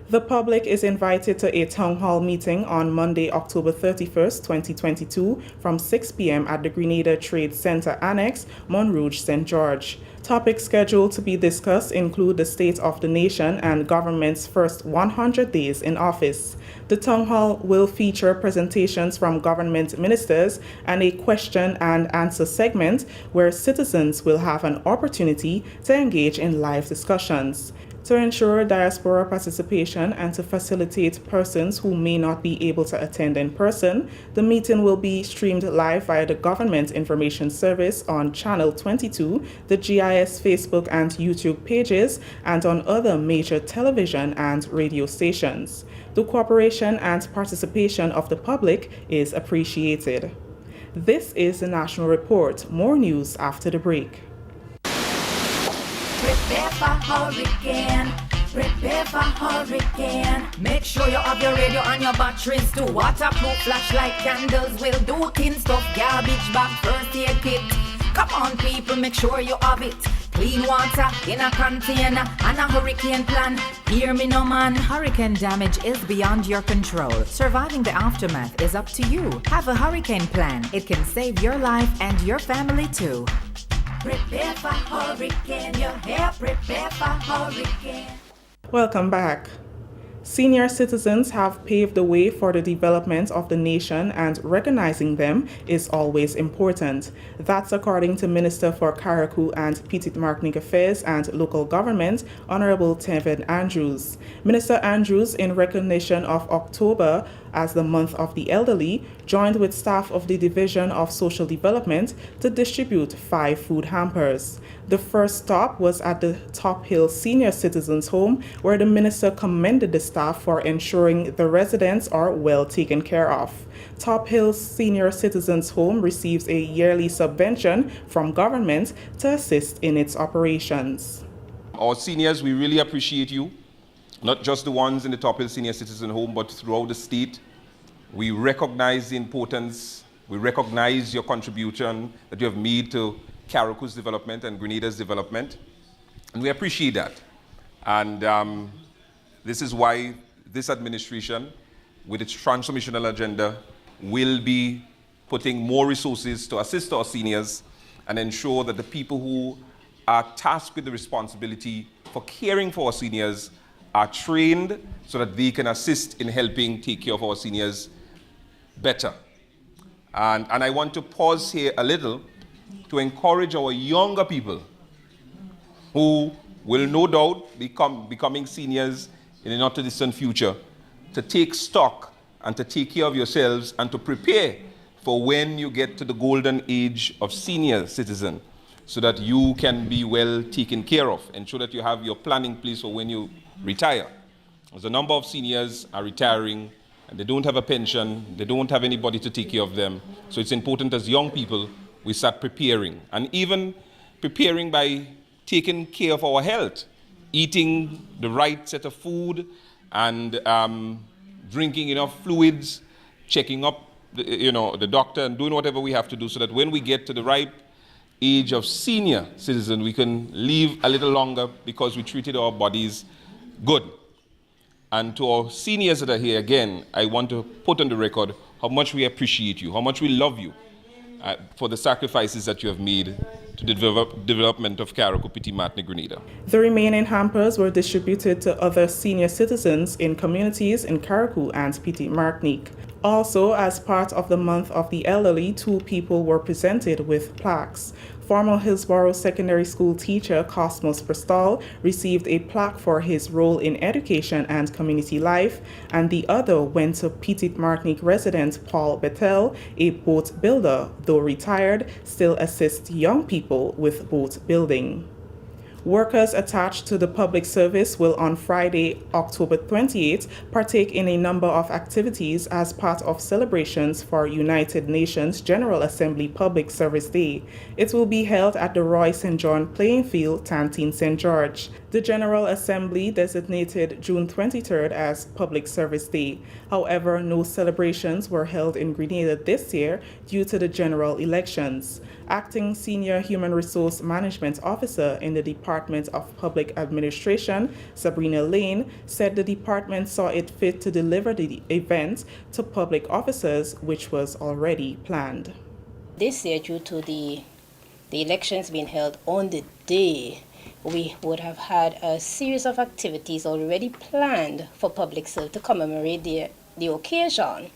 The public is invited to a town hall meeting on Monday, October 31st, 2022 from 6 p.m. at the Grenada Trade Center Annex, Montrouge, St. George. Topics scheduled to be discussed include the state of the nation and government's first 100 days in office. The town hall will feature presentations from government ministers and a question and answer segment where citizens will have an opportunity to engage in live discussions. To ensure diaspora participation and to facilitate persons who may not be able to attend in person, the meeting will be streamed live via the Government Information Service on Channel 22, the GIS Facebook and YouTube pages, and on other major television and radio stations. The cooperation and participation of the public is appreciated. This is the National Report. More news after the break. Prepare for hurricane. Prepare for hurricane. Make sure you have your radio and your batteries too. Waterproof flashlight candles will do. Tin stuff, garbage bag, first aid kit. Come on, people, make sure you have it. Clean water in a container and a hurricane plan. Hear me no man. Hurricane damage is beyond your control. Surviving the aftermath is up to you. Have a hurricane plan. It can save your life and your family too. Prepare for hurricane, your hair, prepare for hurricane. Welcome back. Senior citizens have paved the way for the development of the nation, and recognizing them is always important. That's according to Minister for Carriacou and Petite-Martinique Affairs and Local Government, Honorable Tevin Andrews. Minister Andrews, in recognition of October as the month of the elderly, joined with staff of the Division of Social Development to distribute 5 food hampers. The first stop was at the Top Hill Senior Citizens Home, where the minister commended the staff for ensuring the residents are well taken care of. Top Hill Senior Citizens Home receives a yearly subvention from government to assist in its operations. Our seniors, we really appreciate you, not just the ones in the Top Hill Senior Citizen Home, but throughout the state. We recognize the importance, we recognize your contribution that you have made to Carriacou's development and Grenada's development, and we appreciate that. And this is why this administration, with its transformational agenda, will be putting more resources to assist our seniors and ensure that the people who are tasked with the responsibility for caring for our seniors are trained so that they can assist in helping take care of our seniors better. And I want to pause here a little to encourage our younger people who will no doubt becoming seniors in the not too distant future to take stock and to take care of yourselves and to prepare for when you get to the golden age of senior citizen so that you can be well taken care of. Ensure that you have your plan in place for when you retire. As a number of seniors are retiring and they don't have a pension, they don't have anybody to take care of them. So it's important as young people we start preparing, and even preparing by taking care of our health, eating the right set of food and drinking enough fluids, checking up the doctor and doing whatever we have to do so that when we get to the ripe age of senior citizen, we can live a little longer because we treated our bodies good. And to our seniors that are here, again, I want to put on the record how much we appreciate you, how much we love you for the sacrifices that you have made to the development of Carriacou, Petit Martinique, Grenada. The remaining hampers were distributed to other senior citizens in communities in Carriacou and Petit Martinique. Also, as part of the month of the elderly, 2 people were presented with plaques. Former Hillsborough Secondary School teacher Cosmos Bristol received a plaque for his role in education and community life, and the other went to Petit Martinique resident Paul Bettel, a boat builder. Though retired, still assists young people with boat building. Workers attached to the public service will on Friday, October 28th, partake in a number of activities as part of celebrations for United Nations General Assembly Public Service Day. It will be held at the Roy St. John Playing Field, Tantine St. George. The General Assembly designated June 23rd as Public Service Day. However, no celebrations were held in Grenada this year due to the general elections. Acting Senior Human Resource Management Officer in the Department of Public Administration, Sabrina Lane, said the department saw it fit to deliver the event to public officers, which was already planned. This year, due to the elections being held on the day, we would have had a series of activities already planned for public service to commemorate the occasion,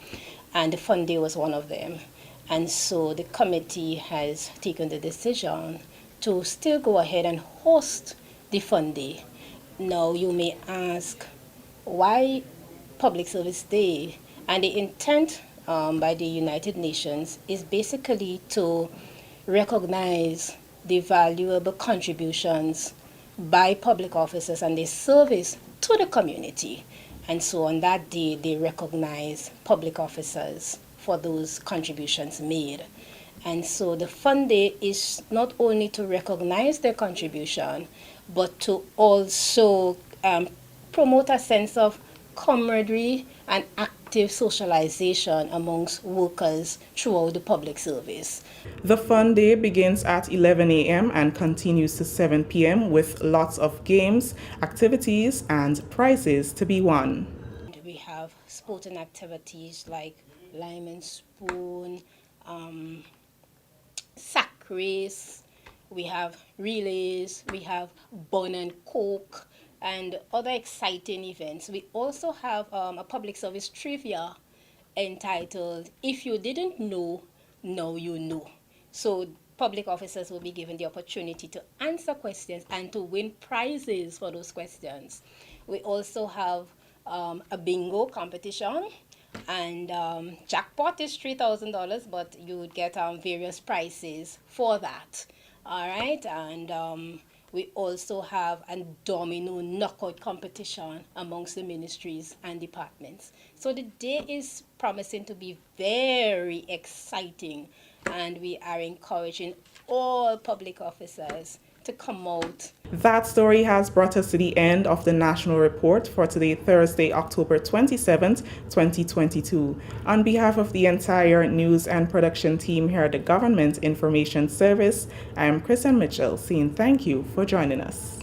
and the fun day was one of them. And so the committee has taken the decision to still go ahead and host the fun day. Now you may ask, why Public Service Day? And the intent by the United Nations is basically to recognize the valuable contributions by public officers and their service to the community. And so on that day, they recognize public officers for those contributions made. And so the fun day is not only to recognize their contribution, but to also promote a sense of camaraderie and active socialization amongst workers throughout the public service. The fun day begins at 11 a.m. and continues to 7 p.m. with lots of games, activities, and prizes to be won. We have sporting activities like lime and spoon, sack race, we have relays, we have bun and coke, and other exciting events. We also have a public service trivia entitled If You Didn't Know, Now You Know. So public officers will be given the opportunity to answer questions and to win prizes for those questions. We also have a bingo competition, and jackpot is $3,000, but you would get various prizes for that. All right, and we also have a domino knockout competition amongst the ministries and departments. So the day is promising to be very exciting, and we are encouraging all public officers to come out. That story has brought us to the end of the National Report for today, Thursday, October 27th, 2022. On behalf of the entire news and production team here at the Government Information Service, I am Kristen Mitchell, saying thank you for joining us.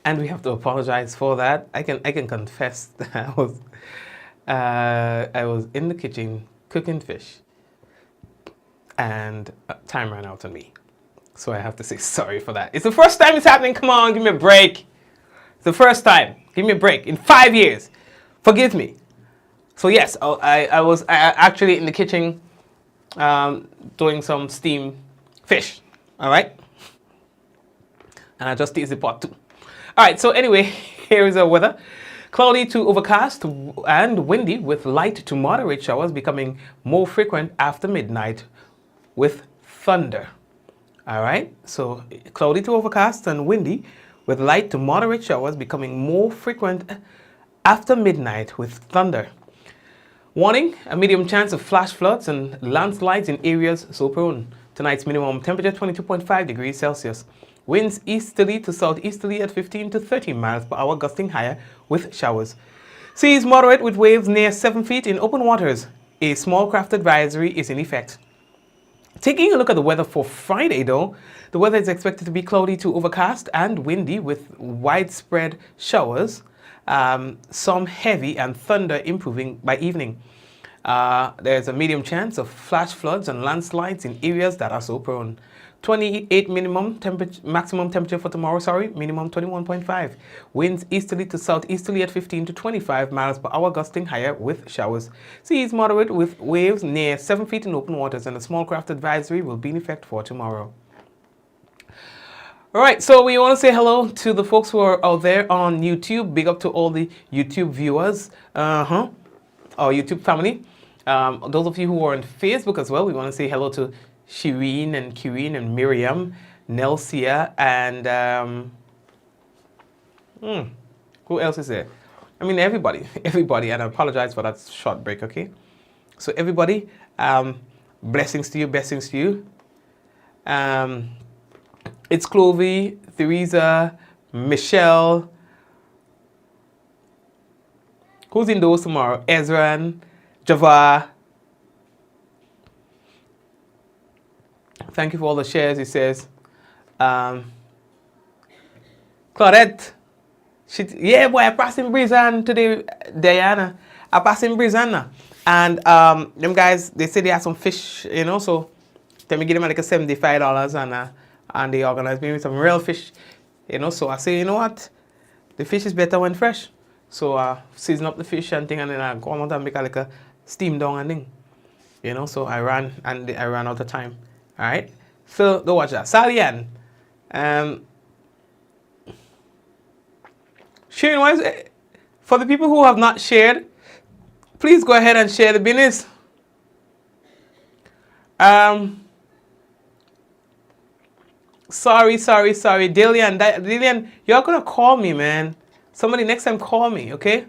and we have to apologize for that. I can confess that I was in the kitchen cooking fish, and time ran out on me. So I have to say sorry for that. It's the first time it's happening. Come on, give me a break. It's the first time. Give me a break in 5 years. Forgive me. So yes, I was actually in the kitchen doing some steamed fish. All right. And I just tasted part 2. All right. So anyway, here is our weather. Cloudy to overcast and windy with light to moderate showers becoming more frequent after midnight with thunder. All right, so cloudy to overcast and windy with light to moderate showers becoming more frequent after midnight with thunder. Warning, a medium chance of flash floods and landslides in areas so prone. Tonight's minimum temperature 22.5 degrees Celsius. Winds easterly to southeasterly at 15 to 30 miles per hour, gusting higher with showers. Seas moderate with waves near 7 feet in open waters. A small craft advisory is in effect. Taking a look at the weather for Friday though, the weather is expected to be cloudy to overcast and windy with widespread showers, some heavy and thunder improving by evening. There's a medium chance of flash floods and landslides in areas that are so prone. 28 maximum temperature for tomorrow, minimum 21.5. Winds easterly to southeasterly at 15 to 25 miles per hour, gusting higher with showers. Seas moderate with waves near 7 feet in open waters, and a small craft advisory will be in effect for tomorrow. All right, so we want to say hello to the folks who are out there on YouTube. Big up to all the YouTube viewers, our YouTube family. Those of you who are on Facebook as well, we want to say hello to Shireen and Kireen and Miriam, Nelsia, and who else is there? I mean, everybody, and I apologize for that short break, okay? So everybody, blessings to you. It's Clovey, Theresa, Michelle. Who's in those tomorrow? Ezran, Java. Thank you for all the shares, he says. Claudette. Yeah, boy, I passed in Brizan today, Diana. I passed in Brizan now. And them guys, they say they have some fish, you know, so tell me give them like a $75 and they organize me with some real fish, you know. So I say, you know what? The fish is better when fresh. So I season up the fish and thing, and then I go on and make like a steam down and thing. You know, so I ran out of time. All right, so go watch that. Salian, sharing for the people who have not shared, please go ahead and share the business. Sorry, Dillian, you're gonna call me, man. Somebody next time call me, okay?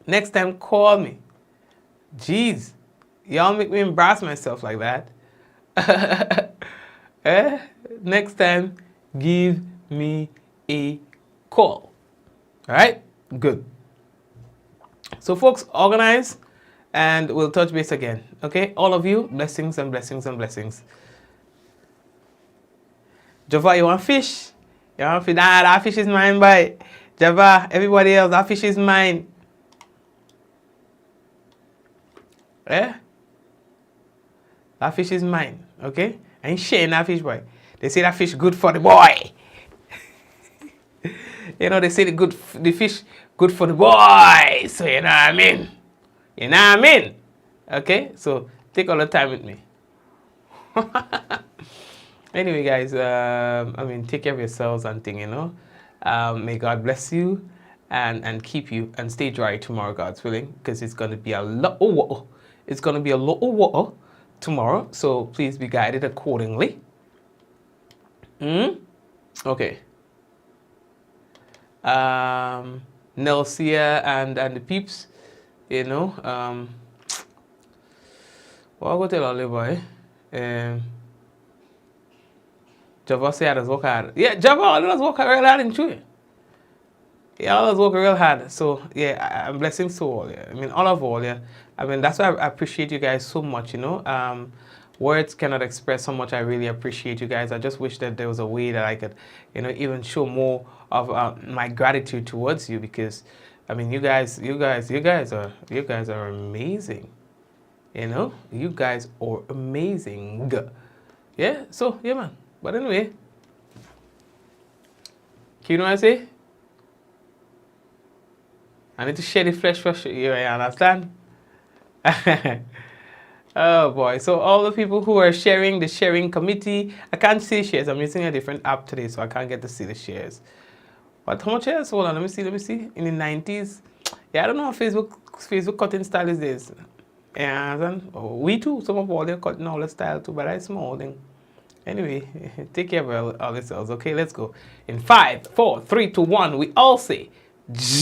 Next time call me. Jeez, y'all make me embarrass myself like that. Next time, give me a call. All right, good. So folks, organize and we'll touch base again. Okay, all of you, blessings and blessings and blessings. Java, you want fish? You want fish? Nah, that fish is mine, boy. Java, everybody else, that fish is mine. That fish is mine, okay? I ain't sharing that fish, boy. They say that fish good for the boy. You know, they say the fish good for the boy. So you know what I mean? You know what I mean? Okay? So take all the time with me. Anyway, guys, take care of yourselves and thing, you know. May God bless you and keep you and stay dry tomorrow, God's willing, because it's going to be a lot of water. It's going to be a lot of water tomorrow, so please be guided accordingly. Okay. Nelsia and the peeps, you know. What I go tell all the boy? Java say I does work hard. Yeah, Java always work real hard in true. Yeah, always work real hard. So yeah, I'm blessings to all. Yeah. I mean, all of all. Yeah. I mean, that's why I appreciate you guys so much. You know, Words cannot express how much I really appreciate you guys. I just wish that there was a way that I could, you know, even show more of my gratitude towards you, because, I mean, you guys are amazing. You know, you guys are amazing. Yeah. So yeah, man. But anyway, you know what I say? I need to share the flesh for you. You understand? Oh boy. So all the people who are sharing, the sharing committee, I can't see shares. I'm using a different app today, so I can't get to see the shares. But how much shares? Hold on, let me see. In the 90s. Yeah, I don't know how Facebook cutting style is this. Yeah, we too. Some of all they're cutting all the style too, but that's small thing. Anyway, take care of all yourselves. Okay, let's go. In 5, 4, 3, 2, 1, we all say,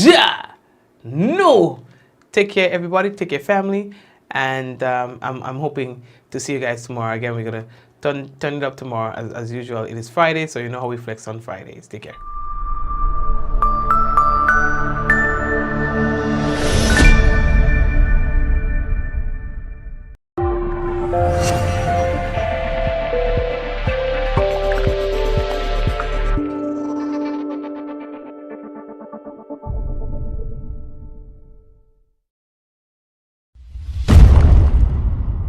Ja! No! Take care, everybody. Take care, family. And I'm hoping to see you guys tomorrow. Again, we're going to turn it up tomorrow as usual. It is Friday, so you know how we flex on Fridays. Take care.